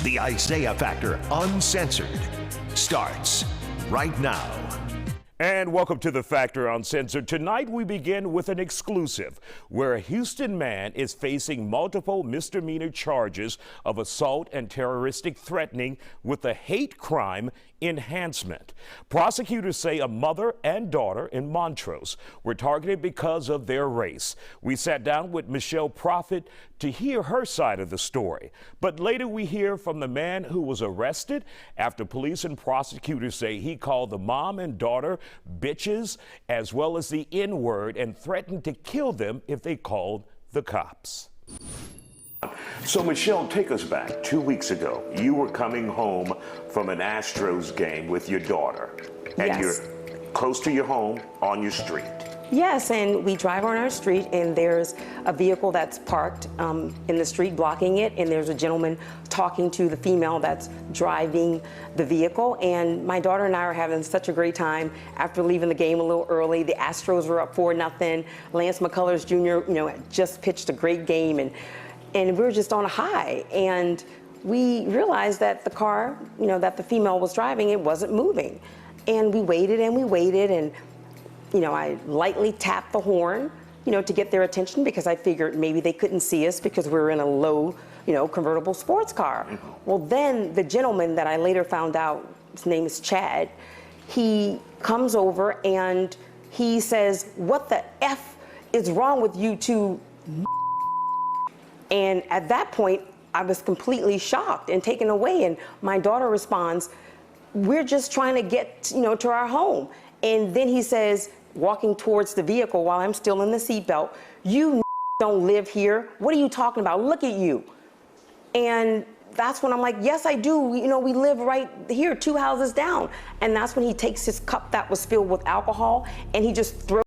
The Isaiah Factor Uncensored starts right now. And welcome to The Factor Uncensored. Tonight we begin with an exclusive where a Houston man is facing multiple misdemeanor charges of assault and terroristic threatening with a hate crime enhancement. Prosecutors say a mother and daughter in Montrose were targeted because of their race. We sat down with Michelle Prophet to hear her side of the story. But later we hear from the man who was arrested after police and prosecutors say he called the mom and daughter bitches as well as the N-word and threatened to kill them if they called the cops. So, Michelle, take us back. 2 weeks ago, you were coming home from an Astros game with your daughter. And Yes. you're close to your home on your street. Yes, and we drive on our street, and there's a vehicle that's parked in the street blocking it, and there's a gentleman talking to the female that's driving the vehicle. And my daughter and I are having such a great time after leaving the game a little early. The Astros were up 4-0. Lance McCullers Jr., just pitched a great game, and we were just on a high. And we realized that the car, that the female was driving, it wasn't moving. And we waited and we waited, and I lightly tapped the horn, to get their attention because I figured maybe they couldn't see us because we were in a low, convertible sports car. Well, then the gentleman that I later found out, his name is Chad, he comes over and he says, "What the F is wrong with you two?" And at that point, I was completely shocked and taken away. And my daughter responds, "We're just trying to get, to our home." And then he says, walking towards the vehicle while I'm still in the seatbelt, "You don't live here. What are you talking about? Look at you." And that's when I'm like, "Yes, I do. We live right here, 2 houses down." And that's when he takes his cup that was filled with alcohol and he just throws